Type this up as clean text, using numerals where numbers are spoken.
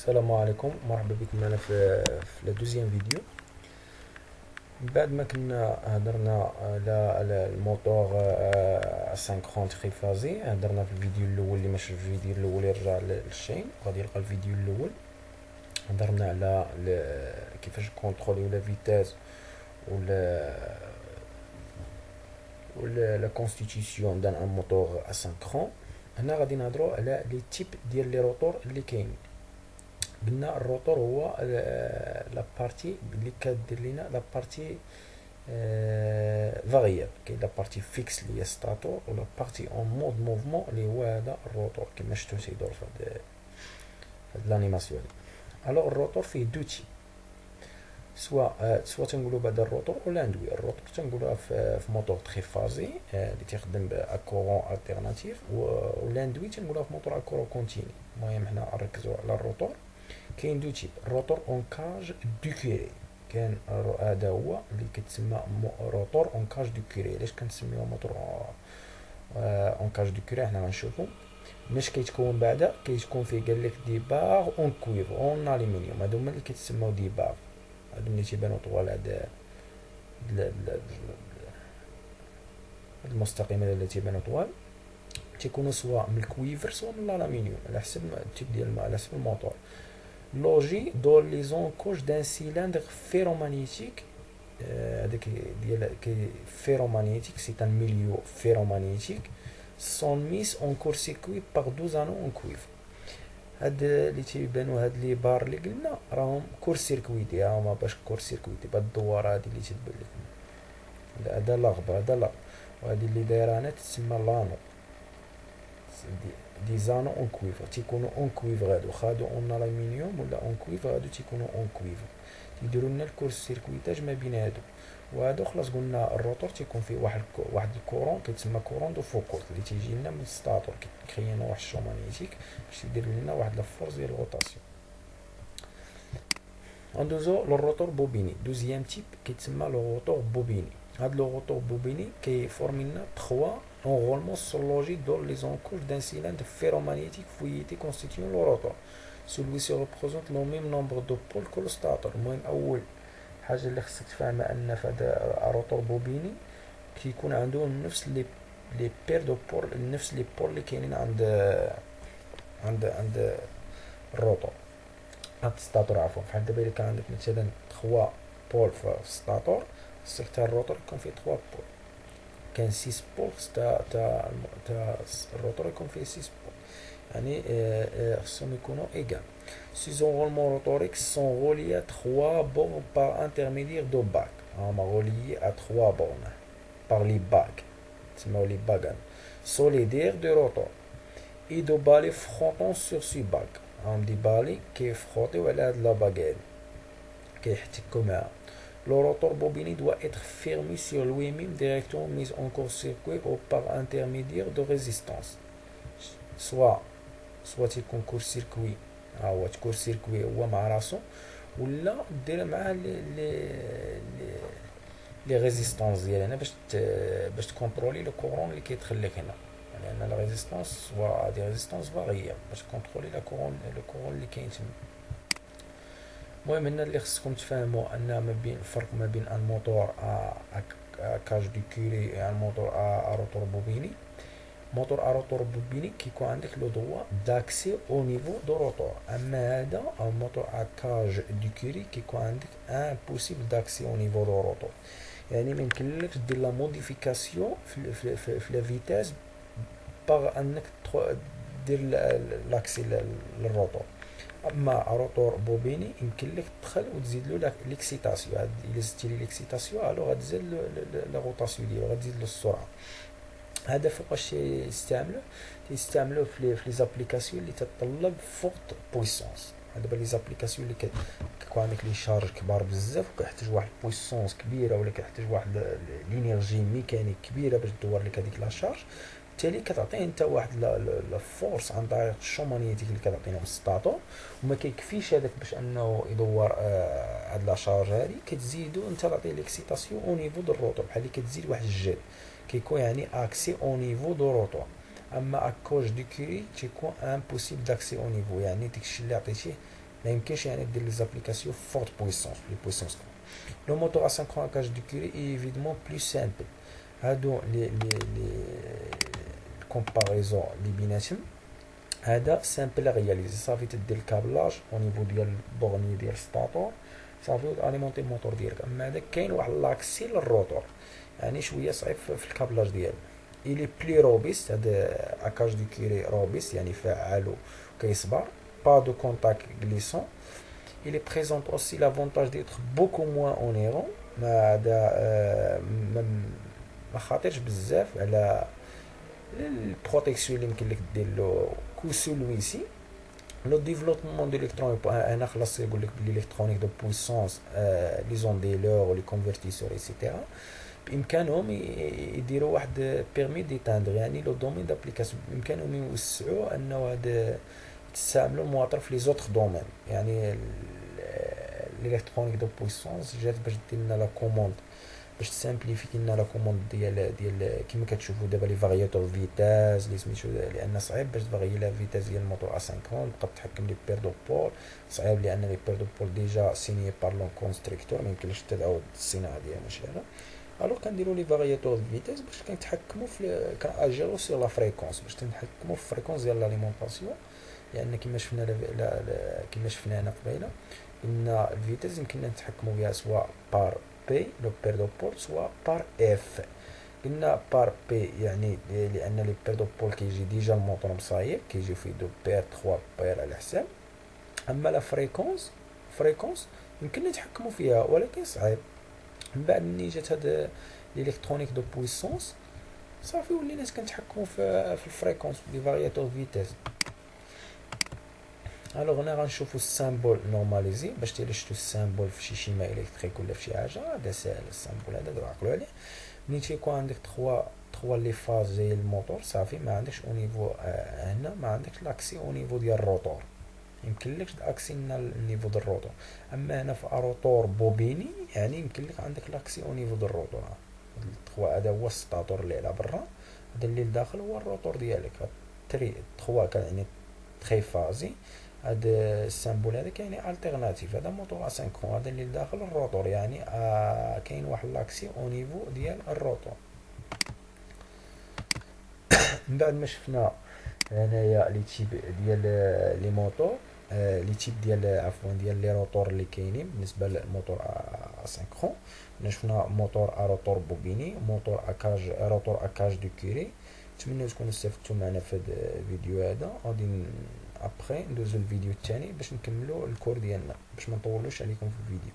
السلام عليكم، مرحبا بكم معنا في لا دوزيام فيديو. بعد ما كنا هضرنا على الموتور اسانكرون تريفازي. هضرنا في الفيديو الاول، اللي ماشي في الفيديو الاول يرجع للشين وغادي يلقى الفيديو الاول. هضرنا على كيفاش كونترولي ولا فيتاز ولا لا كونستيتيسيون دان ان موتور اسانكرون. هنا غادي نهضروا على لي تيب ديال لي روتور اللي كاينين. قلنا الروتور هو لا بارتي اللي كدير لينا لا بارتي فاريابل. كاين لا بارتي فيكس اللي هي ستاتور، ولا بارتي اون مود موفمون اللي هو هذا الروتور كما شفتو تيدور في هاد لانيماسيون هادي. الوغ الروتور فيه دو تيب، سوا تنقولوا بعدا الروتور ولا ندوي. الروتور تنقولوها في موتور تري فازي اللي تيخدم بكورون التيرناتيف، ولا ندوي تنقولوها في موتور كورون كونتيني. المهم حنا نركزوا على الروتور. كاين دو تيب: الروتور اون كاج دو كوري. كان هذا هو اللي كتسمى روتور اون كاج دو كوري. علاش كنسميوه موتور اون كاج دو كوري؟ حنا غنشوفو. مش كيتكون بعدا كيتكون فيه قال لك دي باغ اون كويفر اون الومنيوم. هادو هما اللي كيتسموا دي باغ. هادو اللي تيبانو طوال هاد المستقيمات اللي تيبانو طوال تيكونوا سواء من الكويفر سواء من الالومنيوم، على حسب التيب ديال على حسب الموتور. لوجي دون لي زونكوش دان سيلندر فيرومagnétique. هذاك ديال فيرومagnétique، سي ان ميليو فيرومagnétique سون ميس اون كور سيركوي باغ 12 انو اون كويف. هاد اللي تيبانو هاد لي بار اللي قلنا راهم كور سيركويتي. هما باش كور سيركويتي بهاد الدواره هادي اللي تتبان لك. هذا لاغبر، هذا لا. وهادي اللي دايره هنا تسمى لانو. دي زانو اون كويفر تيكونوا اون كويفر. هادو خادو اون الومنيوم ولا اون كويفر، هادو تيكونوا اون كويفر. يديروا لنا الكورس سيركويتاج ما بين هادو وهادو. خلاص قلنا الروتور تيكون فيه واحد الكورون كيتسمى كورون دو فوكوت اللي تيجي لنا من الستاتور، كيكري لنا واحد الشو مانيتيك باش يدير لنا واحد لافورس ديال الروتاسيون. ندوزو للروتور بوبيني. دوزيام تيب كيتسمى لو روتور بوبيني. هاد لو روتور بوبيني كيفورمي لنا 3 enroulements sur logique dans les encoches d'un cylindre ferromagnétique fouillé constituant le rotor. Celui-ci représente le même nombre de pôles que le stator. المهم أول حاجة اللي خصك تفهمها أن في هذا الروتور بوبيني كيكون عنده نفس لي بير دو بول، نفس لي بول اللي كاينين عند الروتور، عند الستاتور عفوا. بحال دابا إلا كان عندك مثلا 3 بول في الستاتور، خصك حتى الروتور يكون فيه 3 بول. كان 6 بول تاع الروتور يكون فيه 6 بول، يعني خصهم يكونوا ايغال. سي زونغولمون روتوريك سون غوليي ا 3 بورن بار انترميديير دو باك. هما غوليي ا 3 بورن بار لي باك، تسموا لي باك سوليدير دو روتور اي دو بالي فرونطون سور سي باك. هما دي بالي كيفروطيو على هاد لا باك هادي كيحتكو معاها. Le rotor bobiné doit être fermé sur lui-même directement mis en court-circuit ou par intermédiaire de résistance. soit يكون كور-سيركوي، هو كور-سيركوي هو مع راسو، ولا دير معاه لي ريزيستانس ديالنا باش تكونترولي لو كورون اللي كيدخل لك هنا. لان لا ريزيستانس سوا دي ريزيستانس فاريابل باش تكونترولي لو كورون اللي كاين تما. المهم هنا اللي خصكم تفهموا ان ما بين الفرق ما بين ان موتور كاج دو كوري ان موتور روتور بوبيني. موتور روتور بوبيني كيكون عندك لو دروا داكسي او نيفو دو روتور، اما هذا الموتور كاج دو كوري كيكون عندك امبوسيبل داكسي او نيفو دو روتور. يعني ما يمكنلكش دير لا موديفيكاسيون في لا فيتاس باغ انك دير لاكسي للروتور. اما روتور بوبيني يمكن لك تدخل وتزيد له ليكسيتاسيون. الا زدتي لي ليكسيتاسيون الو غتزيد لا روتاسيون ديالو، غتزيد له السرعه. هذا فوقاش يستعملوه في لي زابليكاسيون اللي تتطلب فورت بويسونس. دابا لي زابليكاسيون اللي كيكون عندك لي شارج كبار بزاف وكيحتاج واحد بويسونس كبيره، ولا كيحتاج واحد لينيرجي ميكانيك كبيره باش تدور لك هذيك لا شارج، بالتالي كتعطيه انت واحد لا فورس عن طريق الشو مانيتيك اللي كتعطينا في السطاتور، وما كيكفيش هذاك باش انه يدور هاد لا شارج هادي. كتزيدو انت تعطيه ليكسيتاسيون او نيفو دو الروتور، بحال اللي كتزيد واحد الجهد كيكون يعني اكسي او نيفو دو روتور. اما اكوج دو كوري تيكون امبوسيبل داكسي او نيفو، يعني داكشي اللي عطيتيه ما يمكنش يعني دير لي زابليكاسيون فورت بويسونس لي بويسونس. لو موتور اسynchron à cage de Curie est évidemment plus simple. هادو لي الكومباريزون اللي بيناتهم هذا سامبل رياليزي، صافي تدير الكابلاج او نيفو ديال البورني ديال الستاتور صافي اليمونتي الموتور ديالك. اما هذا كاين واحد لاكسي للروتور، يعني شويه صعيب في الكابلاج ديالو. الي بلي روبيست، هذا اكاج دو كيري روبيست يعني فعال وكيصبر، با دو كونتاك غليسون. il est présente aussi l'avantage d'être beaucoup moins onéreux. ما هذا ما خاطرش بزاف على البروتيكسيون اللي يمكن لك دير له كو سولويسي. لو ديفلوبمون دو الكترونيك هنا خلاص يقول لك بلي الكترونيك دو بويسونس لي زونديلور ولي كونفرتيسور ايتترا بامكانهم يديروا واحد بيرمي ديتاندر، يعني لو دومين دابليكاسيون بامكانهم يوسعوا انه هذا تستعملوا المواطر في لي زوتر دومين. يعني الالكترونيك دو بويسونس جات باش دير لنا لا كوموند، باش تسامبليفي لنا لا كوموند ديال كيما كتشوفوا دابا لي فارياتور فيتاز لي سميتو، لان صعيب باش تفاريي لا فيتاز ديال الموتور اسينكرون، تبقى تحكم لي بير دو بول صعيب، لان لي بير دو بول ديجا سيني بار لون كونستركتور، ما يمكنلكش تعاود الصناعه ديالها ماشي هذا. الوغ كنديروا لي فارياتور فيتاز باش كنتحكموا في كناجيرو سيغ لا فريكونس، باش تنحكموا في الفريكونس ديال لاليمونطاسيون. لان كما شفنا كما شفنا هنا قبيله ان الفيتاز يمكننا نتحكموا بها سواء بار بي لو بير دو بول سواء بار اف. قلنا بار بي يعني لان لي بير دو بول كيجي ديجا الموتور مصايب، كيجي فيه دو بير 3 بير على حساب. اما لا فريكونس يمكننا نتحكموا فيها ولكن صعيب. من بعد ملي جات هاد الالكترونيك دو بويسونس صافي ولينا كنتحكموا في الفريكونس لي فارياتور فيتاز. الوغ هنا غنشوفو السامبول نورماليزي باش تيلا شفتو السامبول في شي شيما الكتريك ولا في شي حاجه، هذا ساهل السامبول هذا دابا عقلوا عليه. ملي تيكون عندك 3 لي فاز زي الموتور صافي ما عندكش او نيفو هنا ما عندكش لاكسي او نيفو ديال الروتور، يمكن لك اكسي النيفو ديال الروتور. اما هنا في روتور بوبيني يعني يمكن لك عندك لاكسي او نيفو ديال الروتور. هذا هو الستاتور اللي على برا، هذا اللي لداخل هو الروتور ديالك. 3 يعني تري فازي. هاد السامبول هذا كاين التيرناتيف، هذا موتور اسينكرون، هذا اللي داخل الروتور يعني كاين واحد لاكسي او نيفو ديال الروتور. من بعد ما شفنا هنايا لي تيب ديال لي موتور، لي تيب ديال عفوا ديال لي روتور اللي كاينين بالنسبه للموتور اسينكرون. شفنا موتور روتور بوبيني، روتور اكاج دو كيري. نتمنى تكونوا استفدتوا معنا في هذا الفيديو هذا. غادي ابخي ندوزو الفيديو الثاني باش نكملوا الكور ديالنا باش ما نطولوش عليكم في الفيديو.